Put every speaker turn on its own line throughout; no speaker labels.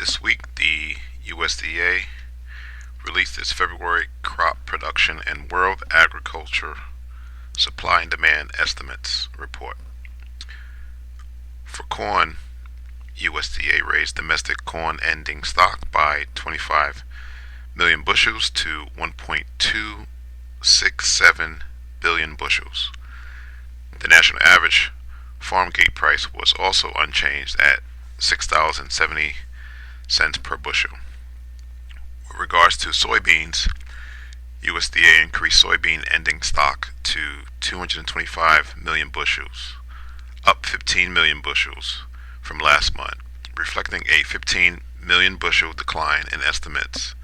This week, the USDA released its February crop production and world agriculture supply and demand estimates report. For corn, USDA raised domestic corn ending stock by 25 million bushels to 1.267 billion bushels. The national average farm gate price was also unchanged at $6.70 per bushel. With regards to soybeans, USDA increased soybean ending stock to 225 million bushels, up 15 million bushels from last month, reflecting a 15 million bushel decline in estimates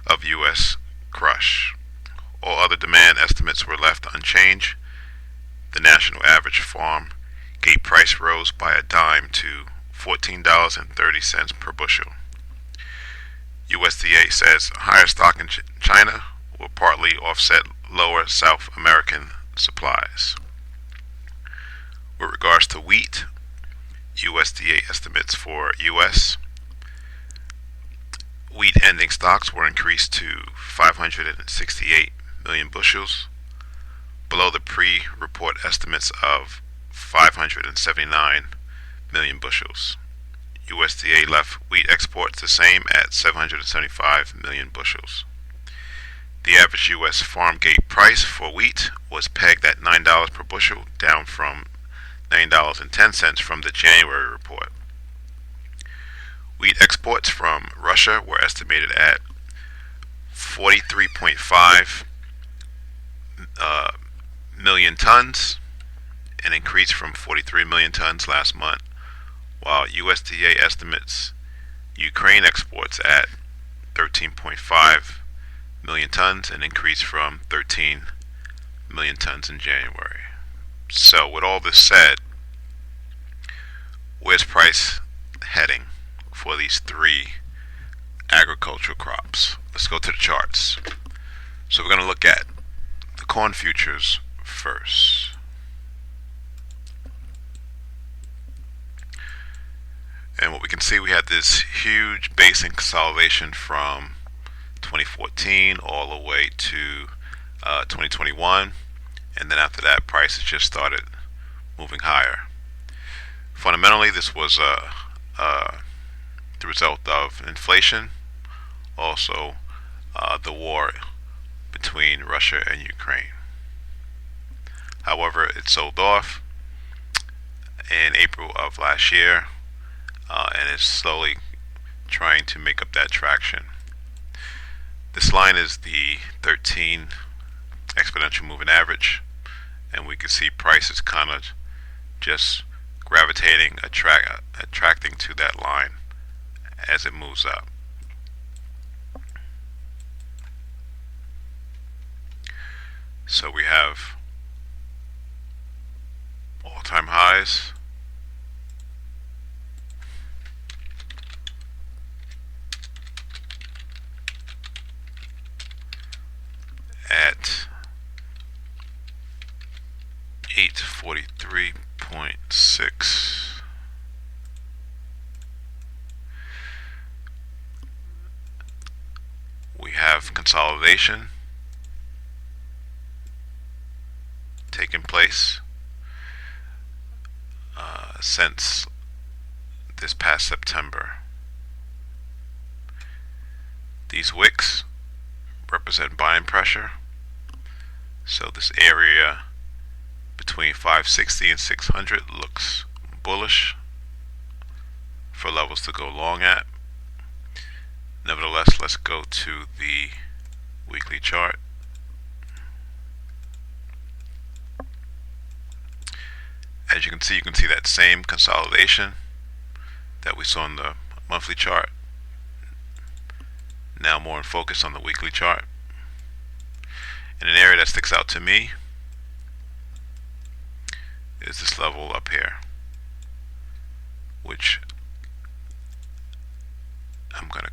of U.S. crush. All other demand estimates were left unchanged. The national average farm gate price rose by a dime to $14.30 per bushel. USDA says higher stock in China will partly offset lower South American supplies. With regards to wheat, USDA estimates for U.S. wheat ending stocks were increased to 568 million bushels, below the pre-report estimates of 579 million bushels. USDA left wheat exports the same at 775 million bushels. The average U.S. farm gate price for wheat was pegged at $9 per bushel, down from $9.10 from the January report. Wheat exports from Russia were estimated at 43.5 million tons, an increase from 43 million tons last month, while USDA estimates Ukraine exports at 13.5 million tons, an increase from 13 million tons in January. So with all this said, where's price heading for these three agricultural crops? Let's go to the charts. So we're going to look at the corn futures first. And what we can see, we had this huge basin consolidation from 2014 all the way to 2021, and then after that prices just started moving higher. Fundamentally, this was the result of inflation, also the war between Russia and Ukraine. However, it sold off in April of last year, and is slowly trying to make up that traction. This line is the 13 exponential moving average, and we can see prices kind of just gravitating, attracting to that line as it moves up. So we have all-time highs, at 843.6. We have consolidation taking place since this past September. These wicks represent buying pressure. So this area between 560 and 600 looks bullish for levels to go long at. Nevertheless, let's go to the weekly chart. As you can see that same consolidation that we saw in the monthly chart, now more in focus on the weekly chart. And an area that sticks out to me is this level up here, which I'm going to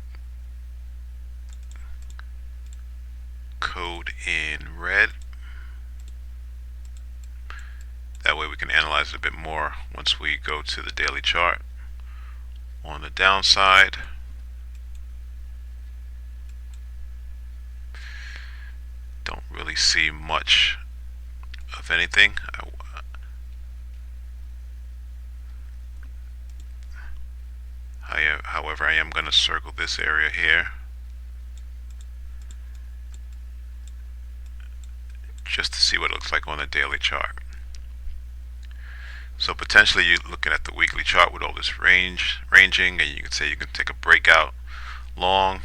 code in red. That way we can analyze it a bit more once we go to the daily chart. On the downside, really see much of anything. However, I am going to circle this area here just to see what it looks like on the daily chart. So potentially you're looking at the weekly chart with all this ranging, and you can say you can take a breakout long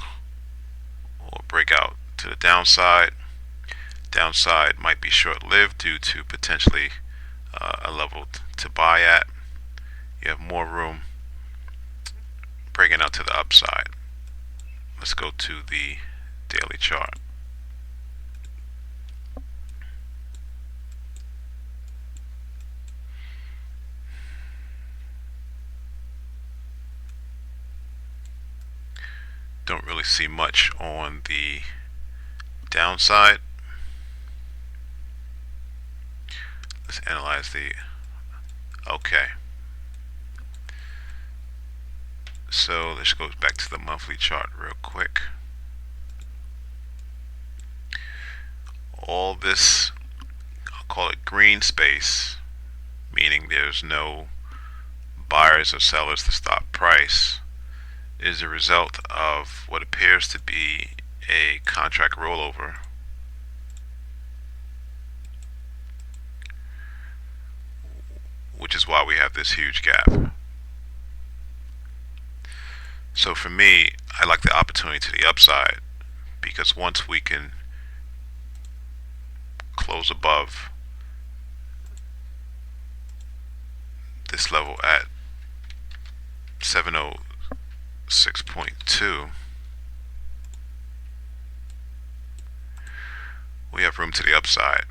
or breakout to the downside. Downside might be short-lived due to potentially a level to buy at. You have more room breaking out to the upside. Let's go to the daily chart. Don't really see much on the downside. Let's analyze the, okay. So this goes back to the monthly chart real quick. All this, I'll call it green space, meaning there's no buyers or sellers to stop price, is a result of what appears to be a contract rollover which is why we have this huge gap. So for me, I like the opportunity to the upside, because once we can close above this level at 706.2, we have room to the upside.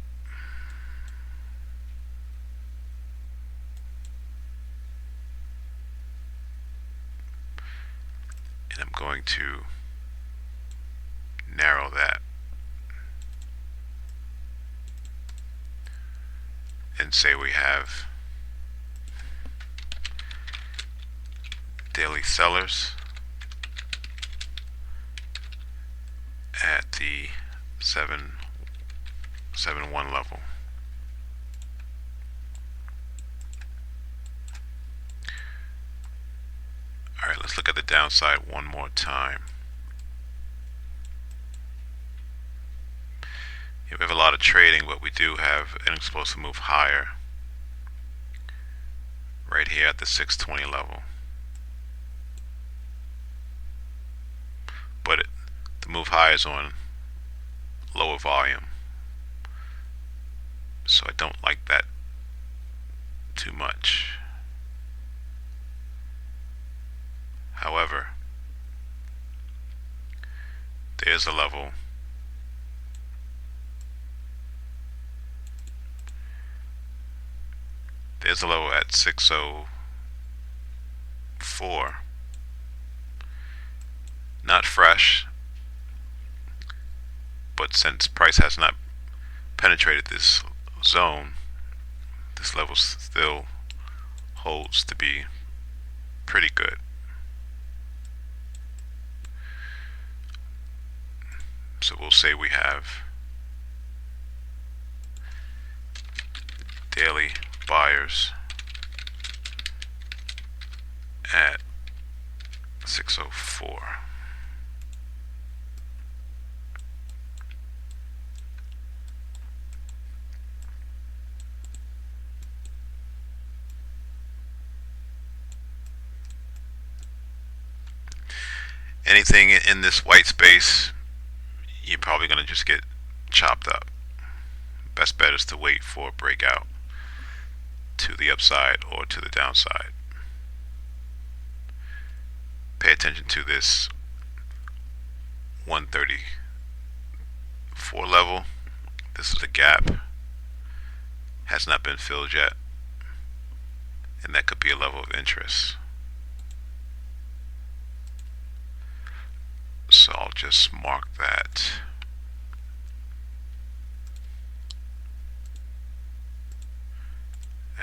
And I'm going to narrow that and say we have daily sellers at the 771 level. Alright, let's look at the downside one more time. We have a lot of trading, but we do have an explosive move higher right here at the 620 level. But the move high is on lower volume, so I don't like that too much. However, there's a level at 604. Not fresh, but since price has not penetrated this zone, this level still holds to be pretty good. So we'll say we have daily buyers at 604. Anything in this white space, you're probably going to just get chopped up. Best bet is to wait for a breakout to the upside or to the downside. Pay attention to this 134 level. This is a gap, has not been filled yet, and that could be a level of interest. So I'll just mark that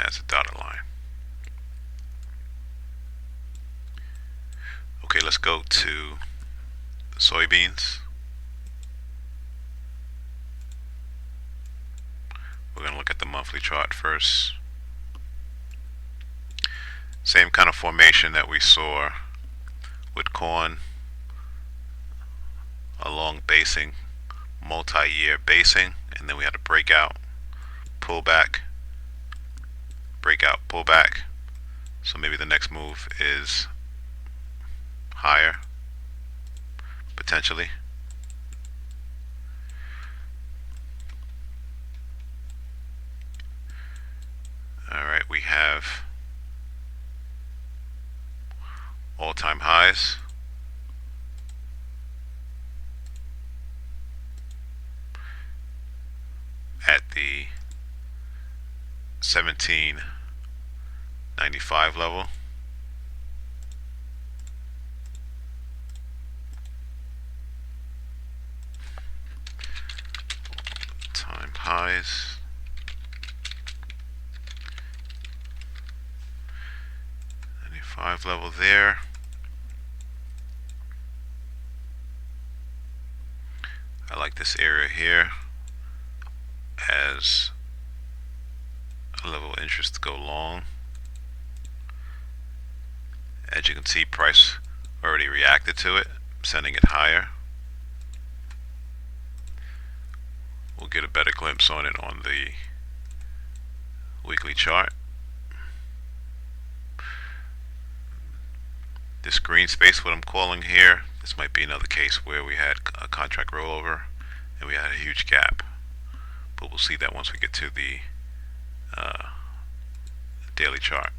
as a dotted line. Okay, let's go to the soybeans. We're going to look at the monthly chart first. Same kind of formation that we saw with corn, a long basing, multi-year basing, and then we had a breakout, pullback, breakout, pullback. So maybe the next move is higher, potentially. Alright, we have all-time highs. At the 1795 level. Time highs. 95 level there. I like this area here as a level of interest to go long. As you can see, price already reacted to it, sending it higher. We'll get a better glimpse on it on the weekly chart. This green space, what I'm calling here, this might be another case where we had a contract rollover and we had a huge gap. But we'll see that once we get to the daily chart.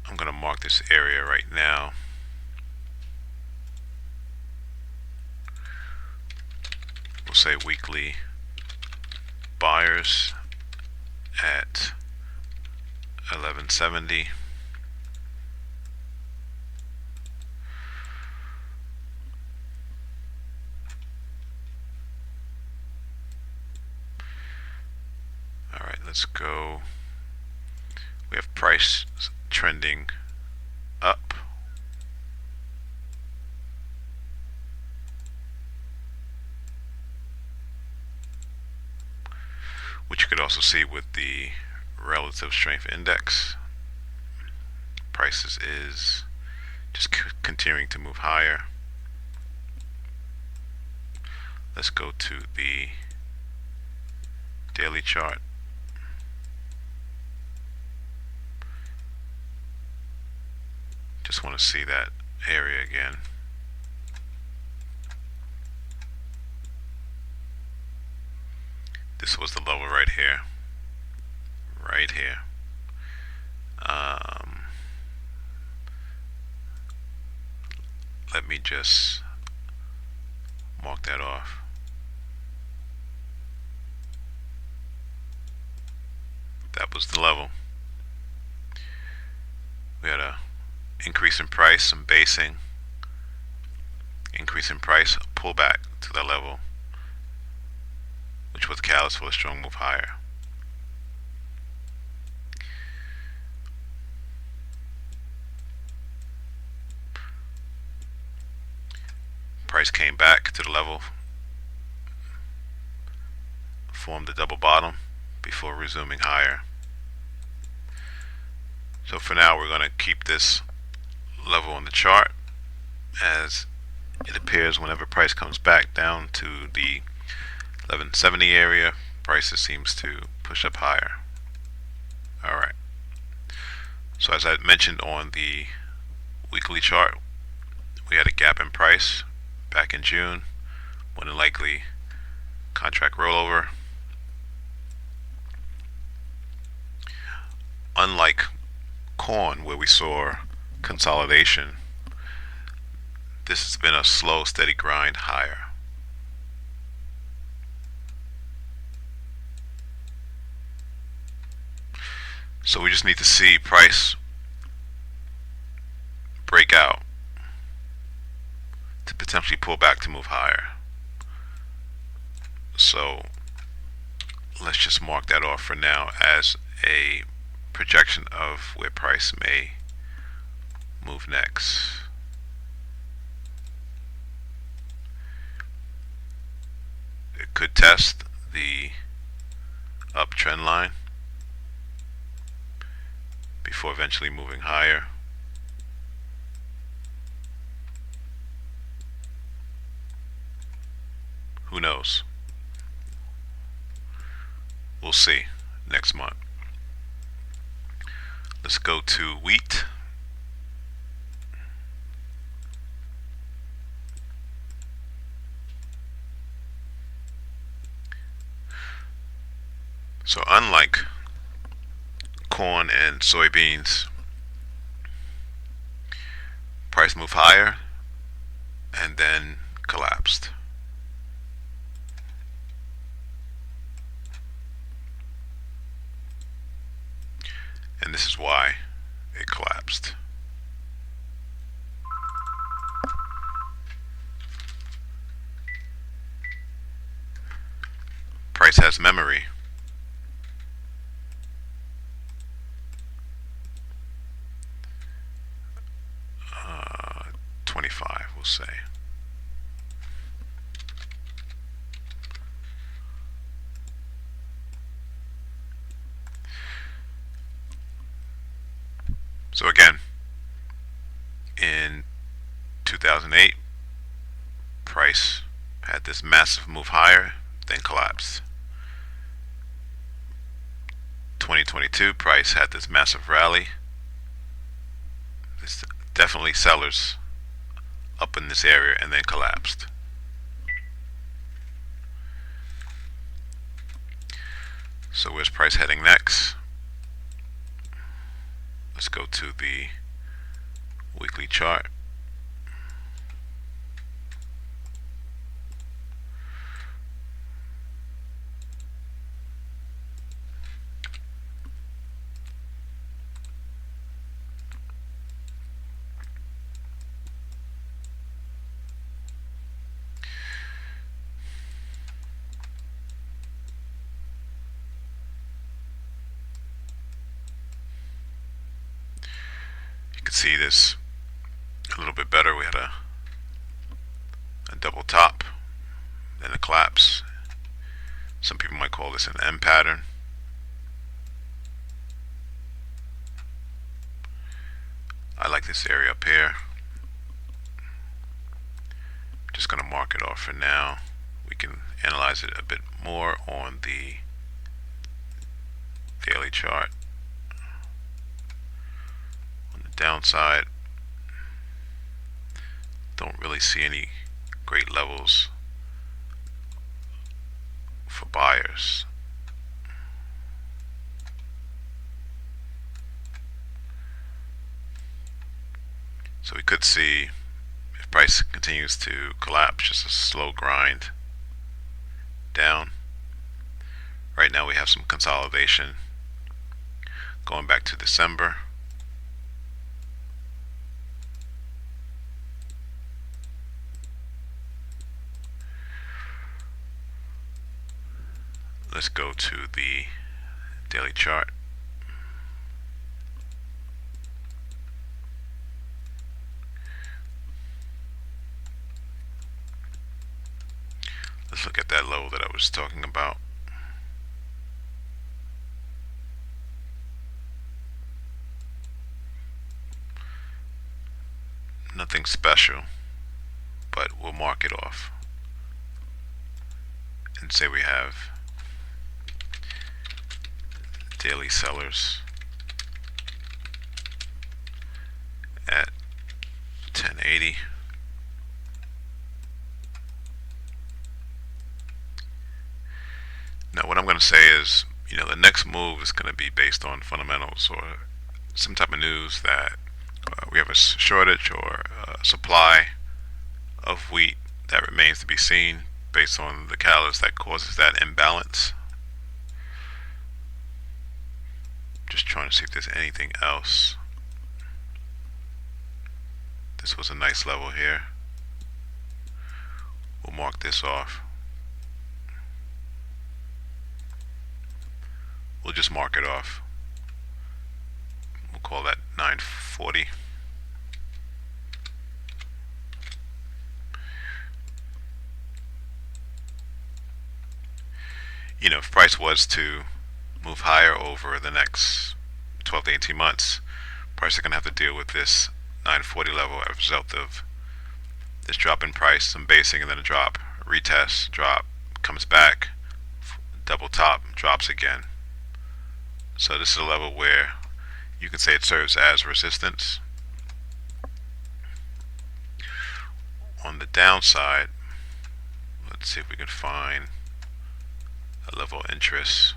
I'm going to mark this area right now. We'll say weekly buyers at 1170. Alright, let's go. We have price trending up. Which you could also see with the relative strength index. Prices is just continuing to move higher. Let's go to the daily chart. Just want to see that area again. This was the level right here. Right here. Let me just mark that off. That was the level. We had a increase in price, some basing, increase in price, pullback to the level, which was catalyst for a strong move higher. Price came back to the level, formed a double bottom before resuming higher. So for now we're going to keep this level on the chart, as it appears whenever price comes back down to the 1170 area, prices seems to push up higher. Alright, so as I mentioned on the weekly chart, we had a gap in price back in June, more than likely contract rollover. Unlike corn, where we saw consolidation, this has been a slow, steady grind higher. So we just need to see price break out to potentially pull back to move higher. So let's just mark that off for now as a projection of where price may move next. It could test the uptrend line before eventually moving higher. Who knows? We'll see next month. Let's go to wheat. So unlike corn and soybeans, price moved higher and then collapsed. And this is why it collapsed. Price has memory. Uh, 25, we'll say. So again, in 2008, price had this massive move higher, then collapsed. 2022, price had this massive rally. There's definitely sellers up in this area and then collapsed. So where's price heading next? Let's go to the weekly chart. See this a little bit better. We had a double top, then a collapse. Some people might call this an M pattern. I like this area up here. Just going to mark it off for now. We can analyze it a bit more on the daily chart. Downside, don't really see any great levels for buyers. So we could see, if price continues to collapse, just a slow grind down. Right now we have some consolidation going back to December. Let's go to the daily chart. Let's look at that level that I was talking about. Nothing special, but we'll mark it off and say we have daily sellers at 1080. Now what I'm going to say is, the next move is going to be based on fundamentals or some type of news that we have a shortage or supply of wheat that remains to be seen based on the catalyst that causes that imbalance. Just trying to see if there's anything else. This was a nice level here. We'll mark this off. We'll just mark it off. We'll call that 940. If price was to move higher over the next 12 to 18 months, price are going to have to deal with this 940 level as a result of this drop in price, some basing, and then a drop, a retest, drop, comes back, double top, drops again. So this is a level where you can say it serves as resistance. On the downside, let's see if we can find a level of interest.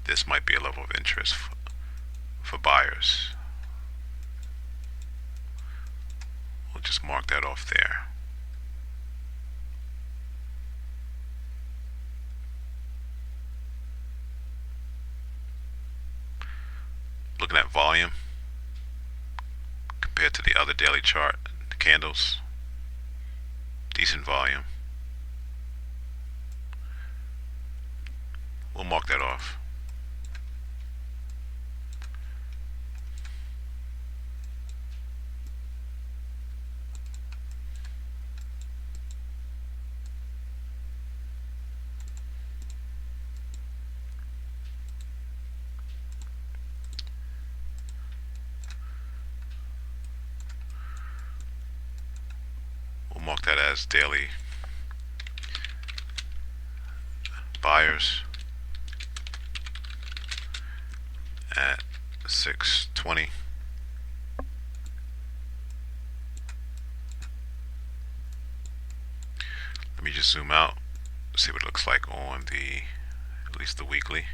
This might be a level of interest for buyers. We'll just mark that off there. Looking at volume compared to the other daily chart, the candles, decent volume. We'll mark that off. Mark that as daily buyers at 620. Let me just zoom out, see what it looks like on at least the weekly.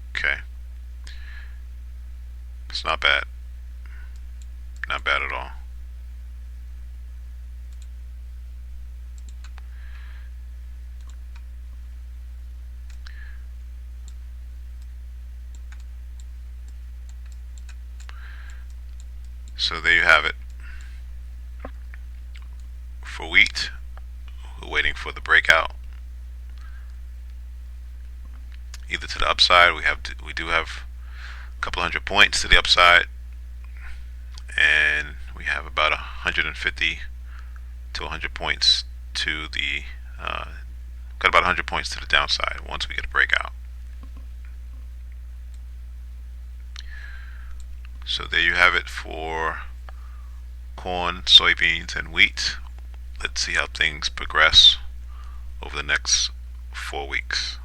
Okay, it's not bad, not bad at all. So there you have it. For wheat, we're waiting for the breakout, either to the upside. We do have a couple hundred points to the upside, and we have about 150 to 100 points to the got about 100 points to the downside once we get a breakout. So there you have it for corn, soybeans, and wheat. Let's see how things progress over the next 4 weeks.